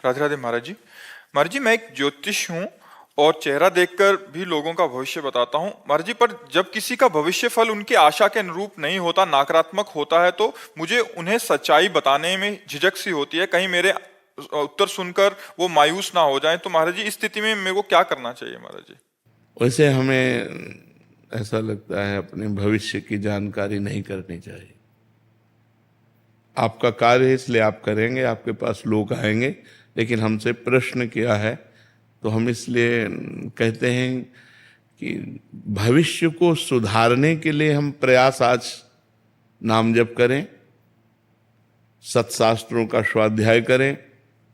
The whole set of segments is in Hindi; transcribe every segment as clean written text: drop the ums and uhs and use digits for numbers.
राधे राधे महाराज जी। महाराज जी, मैं एक ज्योतिष हूँ और चेहरा देखकर भी लोगों का भविष्य बताता हूँ महाराज जी। पर जब किसी का भविष्य फल उनके आशा के अनुरूप नहीं होता, नकारात्मक होता है, तो मुझे उन्हें सच्चाई बताने में झिझक सी होती है, कहीं मेरे उत्तर सुनकर वो मायूस ना हो जाएं। तो महाराज जी, इस स्थिति में मेरे को क्या करना चाहिए महाराज जी? वैसे हमें ऐसा लगता है अपने भविष्य की जानकारी नहीं करनी चाहिए। आपका कार्य है इसलिए आप करेंगे, आपके पास लोग आएंगे, लेकिन हमसे प्रश्न किया है तो हम इसलिए कहते हैं कि भविष्य को सुधारने के लिए हम प्रयास आज नाम जप करें, सत्शास्त्रों का स्वाध्याय करें,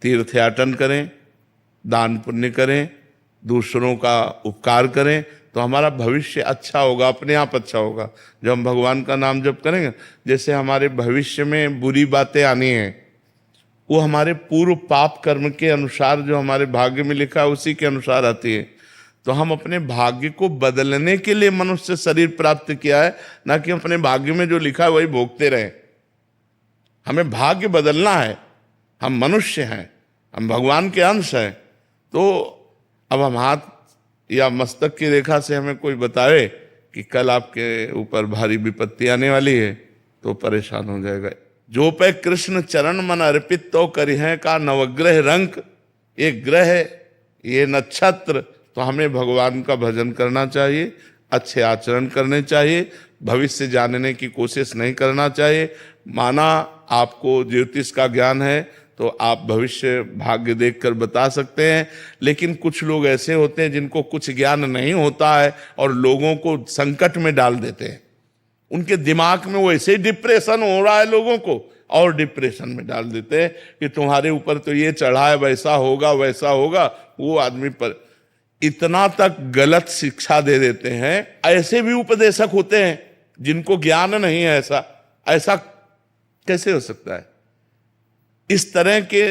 तीर्थयाटन करें, दान पुण्य करें, दूसरों का उपकार करें, तो हमारा भविष्य अच्छा होगा, अपने आप अच्छा होगा। जब हम भगवान का नाम जप करेंगे, जैसे हमारे भविष्य में बुरी बातें आनी हैं, वो हमारे पूर्व पाप कर्म के अनुसार जो हमारे भाग्य में लिखा है उसी के अनुसार आती है। तो हम अपने भाग्य को बदलने के लिए मनुष्य शरीर प्राप्त किया है, ना कि अपने भाग्य में जो लिखा है वही भोगते रहे। हमें भाग्य बदलना है। हम मनुष्य हैं, हम भगवान के अंश हैं। तो अब हम हाथ या मस्तक की रेखा से हमें कोई बताए कि कल आपके ऊपर भारी विपत्ति आने वाली है, तो परेशान हो जाएगा। जो पे कृष्ण चरण मन अर्पित तो करिह का नवग्रह रंक, ये ग्रह ये नक्षत्र, तो हमें भगवान का भजन करना चाहिए, अच्छे आचरण करने चाहिए, भविष्य जानने की कोशिश नहीं करना चाहिए। माना आपको ज्योतिष का ज्ञान है तो आप भविष्य भाग्य देखकर बता सकते हैं, लेकिन कुछ लोग ऐसे होते हैं जिनको कुछ ज्ञान नहीं होता है और लोगों को संकट में डाल देते हैं। उनके दिमाग में वो ऐसे ही डिप्रेशन हो रहा है, लोगों को और डिप्रेशन में डाल देते हैं कि तुम्हारे ऊपर तो ये चढ़ा है, वैसा होगा वैसा होगा। वो आदमी पर इतना तक गलत शिक्षा दे देते हैं। ऐसे भी उपदेशक होते हैं जिनको ज्ञान नहीं है। ऐसा कैसे हो सकता है? इस तरह के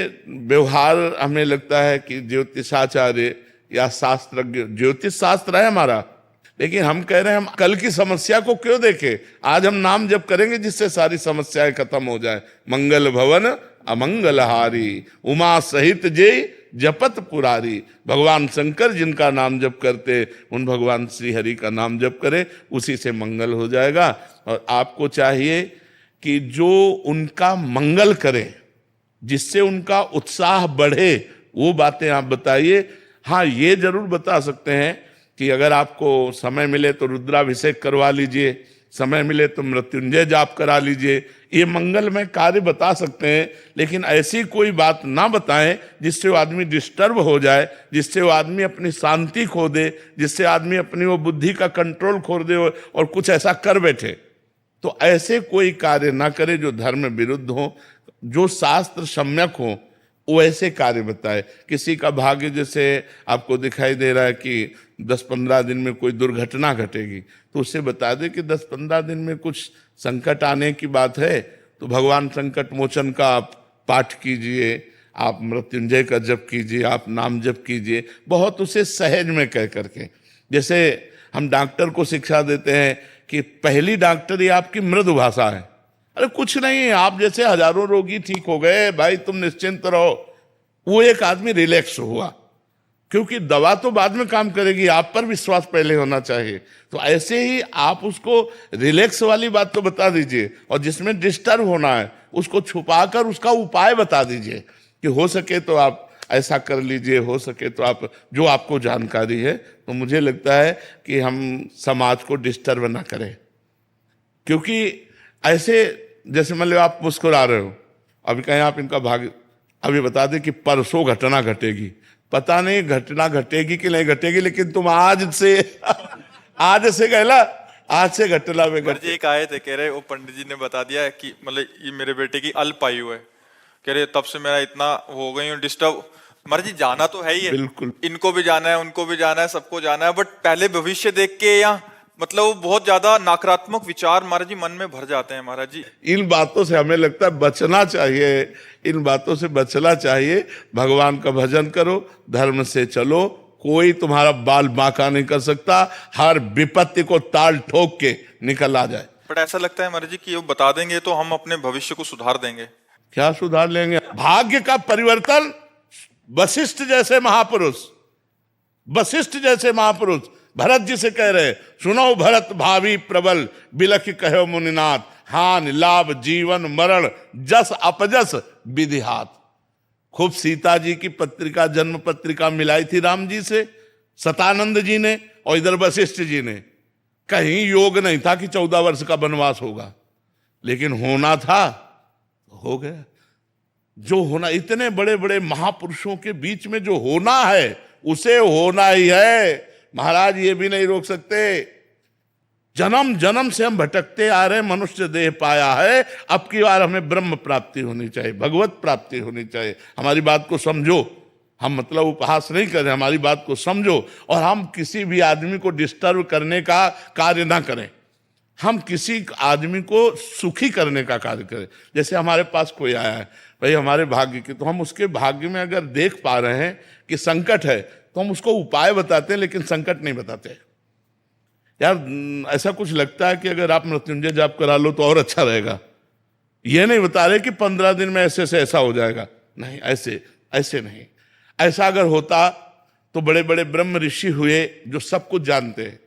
व्यवहार हमें लगता है कि ज्योतिषाचार्य या शास्त्रज्ञ, ज्योतिष शास्त्र है हमारा, लेकिन हम कह रहे हैं हम कल की समस्या को क्यों देखें। आज हम नाम जप करेंगे जिससे सारी समस्याएं खत्म हो जाए। मंगल भवन अमंगलहारी, उमा सहित जय जपत पुरारी। भगवान शंकर जिनका नाम जप करते, उन भगवान श्री हरि का नाम जप करें, उसी से मंगल हो जाएगा। और आपको चाहिए कि जो उनका मंगल करे, जिससे उनका उत्साह बढ़े, वो बातें आप बताइए। हाँ, ये जरूर बता सकते हैं कि अगर आपको समय मिले तो रुद्राभिषेक करवा लीजिए, समय मिले तो मृत्युंजय जाप करा लीजिए। ये मंगलमय कार्य बता सकते हैं, लेकिन ऐसी कोई बात ना बताएं जिससे वो आदमी डिस्टर्ब हो जाए, जिससे वो आदमी अपनी शांति खो दे, जिससे आदमी अपनी वो बुद्धि का कंट्रोल खो दे और कुछ ऐसा कर बैठे। तो ऐसे कोई कार्य ना करे जो धर्म विरुद्ध हो, जो शास्त्र सम्यक हो, वो ऐसे कार्य बताए। किसी का भाग्य जैसे आपको दिखाई दे रहा है कि 10-15 दिन में कोई दुर्घटना घटेगी, तो उससे बता दे कि 10-15 दिन में कुछ संकट आने की बात है, तो भगवान संकट मोचन का आप पाठ कीजिए, आप मृत्युंजय का जप कीजिए, आप नाम जप कीजिए, बहुत उसे सहज में कह करके। जैसे हम डॉक्टर को शिक्षा देते हैं कि पहली डॉक्टरी आपकी मृदु भाषा है। अरे कुछ नहीं, आप जैसे हजारों रोगी ठीक हो गए भाई, तुम निश्चिंत रहो। वो एक आदमी रिलैक्स हुआ, क्योंकि दवा तो बाद में काम करेगी, आप पर विश्वास पहले होना चाहिए। तो ऐसे ही आप उसको रिलैक्स वाली बात तो बता दीजिए, और जिसमें डिस्टर्ब होना है उसको छुपाकर उसका उपाय बता दीजिए कि हो सके तो आप ऐसा कर लीजिए, हो सके तो आप जो आपको जानकारी है। तो मुझे लगता है कि हम समाज को डिस्टर्ब ना करें, क्योंकि ऐसे जैसे मान लो आप मुस्कुरा रहे हो, अभी कहें आप इनका भाग्य अभी बता दें कि परसों घटना घटेगी, पता नहीं घटना घटेगी कि नहीं घटेगी, लेकिन तुम आज से आज से कहला आज से घटना में जी एक आए थे, कह रहे वो पंडित जी ने बता दिया कि मतलब ये मेरे बेटे की अल्प आयु है, कह रहे तब से मेरा इतना हो गई हूँ डिस्टर्ब। महाराज जी, जाना तो है ही है, बिल्कुल, इनको भी जाना है, उनको भी जाना है, सबको जाना है, बट पहले भविष्य देख के या मतलब वो बहुत ज्यादा नकारात्मक विचार महाराज जी मन में भर जाते हैं। महाराज जी, इन बातों से हमें लगता है बचना चाहिए, इन बातों से बचना चाहिए। भगवान का भजन करो, धर्म से चलो, कोई तुम्हारा बाल बांका नहीं कर सकता, हर विपत्ति को ताल ठोक के निकल आ जाए। बट ऐसा लगता है महाराज जी कि वो बता देंगे तो हम अपने भविष्य को सुधार देंगे। क्या सुधार लेंगे? भाग्य का परिवर्तन वशिष्ठ जैसे महापुरुष, वशिष्ठ जैसे महापुरुष भरत जी से कह रहे, सुनो भरत भावी प्रबल, बिलख कहो मुनिनाथ, हानि लाभ जीवन मरण, जस अपजस विधि हाथ। खूब सीता जी की पत्रिका, जन्म पत्रिका मिलाई थी राम जी से सतानंद जी ने, और इधर वशिष्ठ जी ने। कहीं योग नहीं था कि 14 वर्ष का वनवास होगा, लेकिन होना था, हो गया। जो होना, इतने बड़े बड़े महापुरुषों के बीच में जो होना है उसे होना ही है महाराज, ये भी नहीं रोक सकते। जन्म जन्म से हम भटकते आ रहे, मनुष्य देह पाया है, अब की बार हमें ब्रह्म प्राप्ति होनी चाहिए, भगवत प्राप्ति होनी चाहिए। हमारी बात को समझो, हम मतलब उपहास नहीं कर रहे, हमारी बात को समझो, और हम किसी भी आदमी को डिस्टर्ब करने का कार्य ना करें, हम किसी आदमी को सुखी करने का कार्य करें। जैसे हमारे पास कोई आया है, भाई हमारे भाग्य की, तो हम उसके भाग्य में अगर देख पा रहे हैं कि संकट है, तो हम उसको उपाय बताते हैं, लेकिन संकट नहीं बताते। यार ऐसा कुछ लगता है कि अगर आप मृत्युंजय जाप करा लो तो और अच्छा रहेगा, ये नहीं बता रहे कि 15 दिन में ऐसे से ऐसा हो जाएगा, नहीं, ऐसे ऐसे नहीं। ऐसा अगर होता तो बड़े बड़े ब्रह्म ऋषि हुए जो सब कुछ जानते हैं,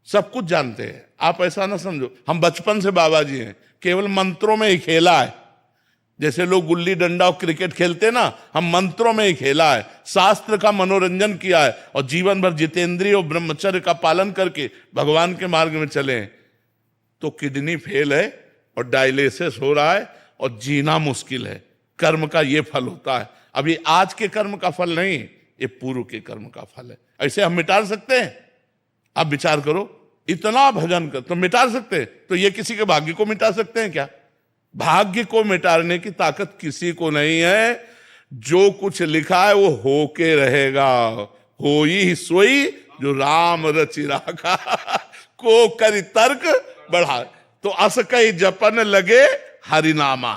सब कुछ जानते हैं। आप ऐसा ना समझो हम बचपन से बाबा जी हैं, केवल मंत्रों में ही खेला है। जैसे लोग गुल्ली डंडा और क्रिकेट खेलते ना, हम मंत्रों में ही खेला है, शास्त्र का मनोरंजन किया है, और जीवन भर जितेंद्रिय और ब्रह्मचर्य का पालन करके भगवान के मार्ग में चले हैं। तो किडनी फेल है और डायलिसिस हो रहा है और जीना मुश्किल है। कर्म का ये फल होता है। अब ये आज के कर्म का फल नहीं, ये पूर्व के कर्म का फल है। ऐसे हम मिटा सकते हैं? आप विचार करो, इतना भजन कर तो मिटा सकते हैं, तो ये किसी के भाग्य को मिटा सकते हैं क्या? भाग्य को मिटाने की ताकत किसी को नहीं है। जो कुछ लिखा है वो होके रहेगा। होई सोई जो राम रचि राखा, को करी तर्क बढ़ा, तो अस कई जपन लगे हरिनामा।